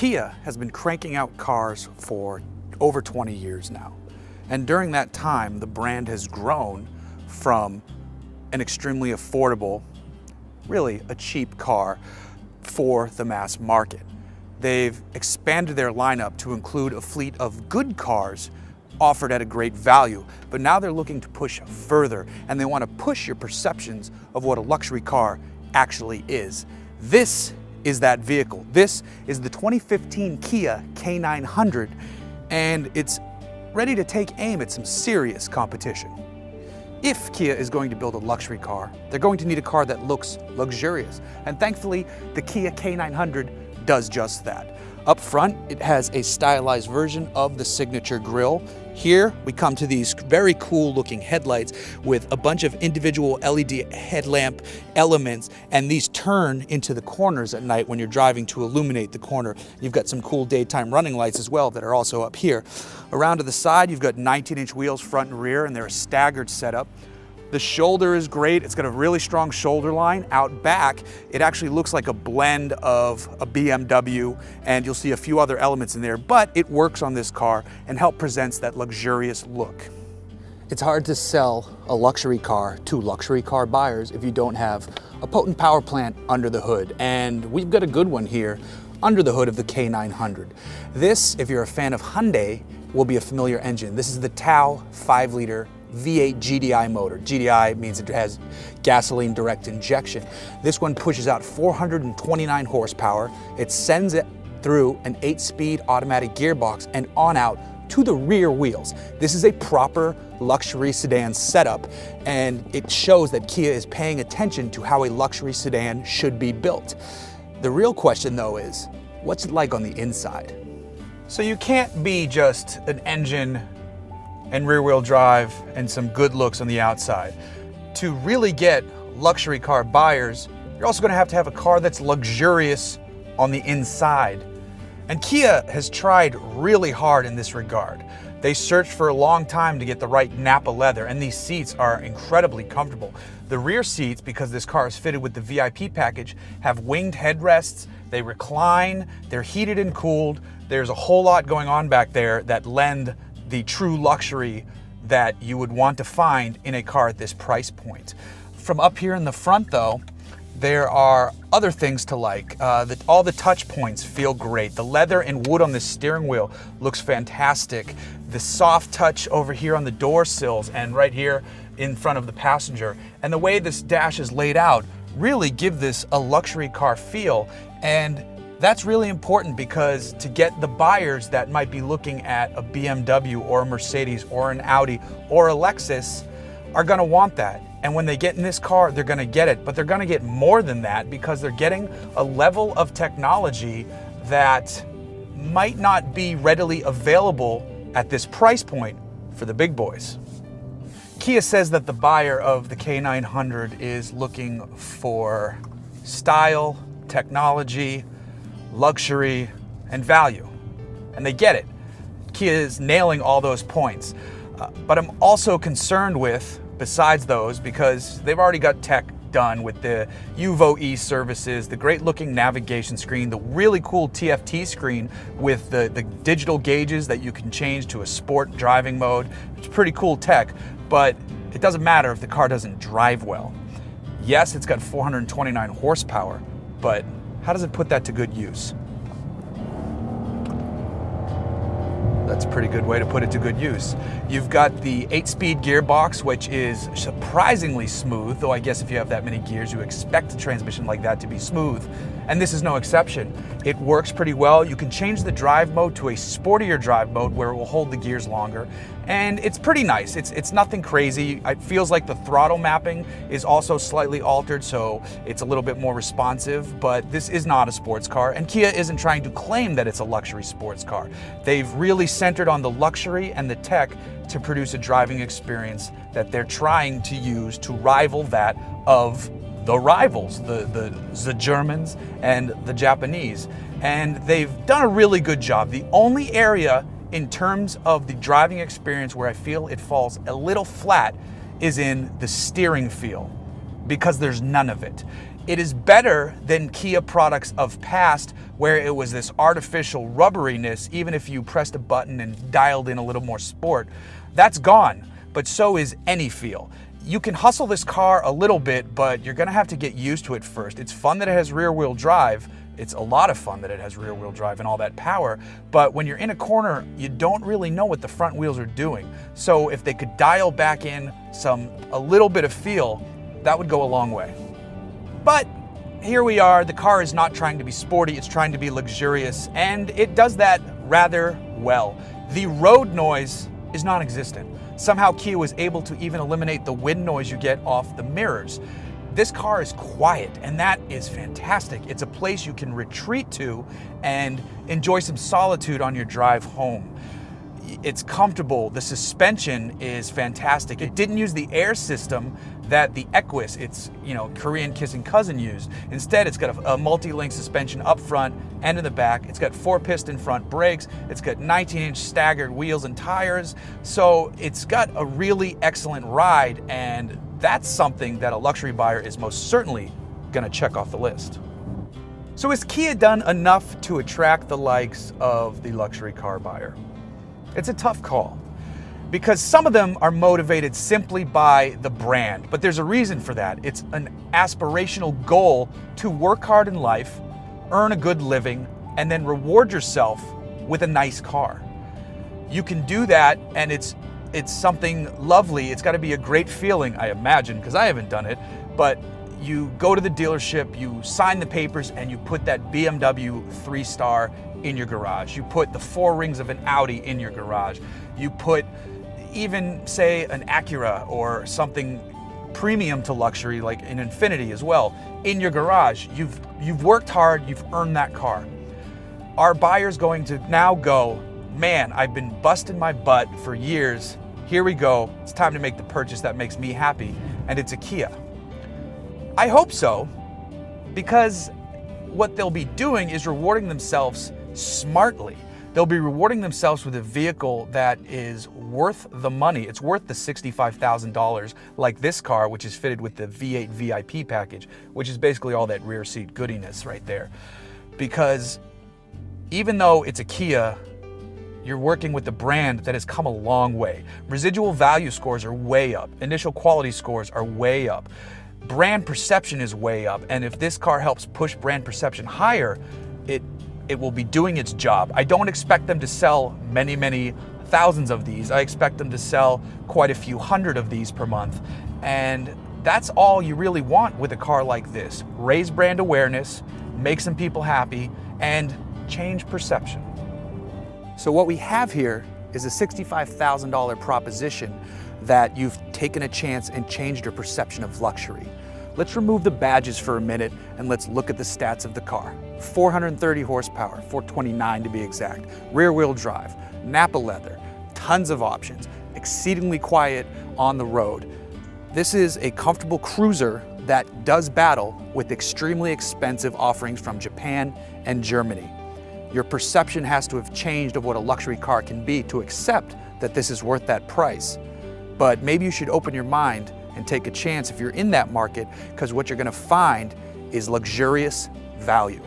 Kia has been cranking out cars for over 20 years now. And during that time, the brand has grown from an extremely affordable, really a cheap car for the mass market. They've expanded their lineup to include a fleet of good cars offered at a great value, but now they're looking to push further, and they want to push your perceptions of what a luxury car actually is. This is that vehicle. This is the 2015 Kia K900, and it's ready to take aim at some serious competition. If Kia is going to build a luxury car, they're going to need a car that looks luxurious, and thankfully the Kia K900 does just that. Up front, it has a stylized version of the signature grille. Here we come to these very cool looking headlights with a bunch of individual LED headlamp elements, and these turn into the corners at night when you're driving to illuminate the corner. You've got some cool daytime running lights as well that are also up here. Around to the side, you've got 19-inch wheels front and rear, and they're a staggered setup. The shoulder is great. It's got a really strong shoulder line. Out back, it actually looks like a blend of a BMW, and you'll see a few other elements in there, but it works on this car and presents that luxurious look. It's hard to sell a luxury car to luxury car buyers if you don't have a potent power plant under the hood, and we've got a good one here under the hood of the K900. This, if you're a fan of Hyundai, will be a familiar engine. This is the Tao 5-liter V8 GDI motor. GDI means it has gasoline direct injection. This one pushes out 429 horsepower. It sends it through an 8-speed automatic gearbox and on out to the rear wheels. This is a proper luxury sedan setup, and it shows that Kia is paying attention to how a luxury sedan should be built. The real question though is, what's it like on the inside? So you can't be just an engine and rear-wheel drive and some good looks on the outside. To really get luxury car buyers, you're also going to have a car that's luxurious on the inside. And Kia has tried really hard in this regard. They searched for a long time to get the right Nappa leather, and these seats are incredibly comfortable. The rear seats, because this car is fitted with the VIP package, have winged headrests, they recline, they're heated and cooled. There's a whole lot going on back there that lend the true luxury that you would want to find in a car at this price point. From up here in the front though, there are other things to like. All the touch points feel great. The leather and wood on the steering wheel looks fantastic. The soft touch over here on the door sills and right here in front of the passenger, and the way this dash is laid out really give this a luxury car feel. And that's really important, because to get the buyers that might be looking at a BMW or a Mercedes or an Audi or a Lexus are going to want that. And when they get in this car, they're going to get it, but they're going to get more than that, because they're getting a level of technology that might not be readily available at this price point for the big boys. Kia says that the buyer of the K900 is looking for style, technology, luxury, and value. And they get it. Kia is nailing all those points. But I'm also concerned with, besides those, because they've already got tech done with the UVO E services, the great looking navigation screen, the really cool TFT screen with the digital gauges that you can change to a sport driving mode. It's pretty cool tech, but it doesn't matter if the car doesn't drive well. Yes, it's got 429 horsepower, but how does it put that to good use? That's a pretty good way to put it to good use. You've got the 8-speed gearbox, which is surprisingly smooth, though I guess if you have that many gears, you expect a transmission like that to be smooth. And this is no exception. It works pretty well. You can change the drive mode to a sportier drive mode where it will hold the gears longer. And it's pretty nice. It's nothing crazy. It feels like the throttle mapping is also slightly altered, so it's a little bit more responsive, but this is not a sports car, and Kia isn't trying to claim that it's a luxury sports car. They've really centered on the luxury and the tech to produce a driving experience that they're trying to use to rival that of the rivals, the Germans and the Japanese. And they've done a really good job. The only area in terms of the driving experience where I feel it falls a little flat is in the steering feel, because there's none of it. It is better than Kia products of past where it was this artificial rubberiness, even if you pressed a button and dialed in a little more sport. That's gone, but so is any feel. You can hustle this car a little bit, but you're gonna have to get used to it first. It's fun that it has rear-wheel drive. It's a lot of fun that it has rear-wheel drive and all that power, but when you're in a corner, you don't really know what the front wheels are doing. So if they could dial back in a little bit of feel, that would go a long way. But here we are, the car is not trying to be sporty, it's trying to be luxurious, and it does that rather well. The road noise is non-existent. Somehow Kia was able to even eliminate the wind noise you get off the mirrors. This car is quiet, and that is fantastic. It's a place you can retreat to and enjoy some solitude on your drive home. It's comfortable. The suspension is fantastic. It didn't use the air system that the Equus, its Korean kissing cousin, used. Instead, it's got a multi-link suspension up front and in the back. It's got 4-piston front brakes. It's got 19-inch staggered wheels and tires. So it's got a really excellent ride, and that's something that a luxury buyer is most certainly gonna check off the list. So has Kia done enough to attract the likes of the luxury car buyer? It's a tough call, because some of them are motivated simply by the brand, but there's a reason for that. It's an aspirational goal to work hard in life, earn a good living, and then reward yourself with a nice car. You can do that, and it's something lovely. It's got to be a great feeling, I imagine, because I haven't done it, but you go to the dealership, you sign the papers, and you put that BMW 3-star in your garage. You put the 4 rings of an Audi in your garage. You put even, say, an Acura or something premium to luxury like an Infiniti as well in your garage. You've worked hard, you've earned that car. Our buyer's going to now go, man, I've been busting my butt for years. Here we go. It's time to make the purchase that makes me happy, and it's a Kia. I hope so, because what they'll be doing is rewarding themselves smartly. They'll be rewarding themselves with a vehicle that is worth the money. It's worth the $65,000, like this car, which is fitted with the V8 VIP package, which is basically all that rear seat goodiness right there. Because even though it's a Kia, you're working with the brand that has come a long way. Residual value scores are way up. Initial quality scores are way up. Brand perception is way up. And if this car helps push brand perception higher, it will be doing its job. I don't expect them to sell many, many thousands of these. I expect them to sell quite a few hundred of these per month. And that's all you really want with a car like this. Raise brand awareness, make some people happy, and change perception. So what we have here is a $65,000 proposition that you've taken a chance and changed your perception of luxury. Let's remove the badges for a minute and let's look at the stats of the car. 430 horsepower, 429 to be exact, rear-wheel drive, Napa leather, tons of options, exceedingly quiet on the road. This is a comfortable cruiser that does battle with extremely expensive offerings from Japan and Germany. Your perception has to have changed of what a luxury car can be to accept that this is worth that price. But maybe you should open your mind and take a chance if you're in that market, because what you're going to find is luxurious value.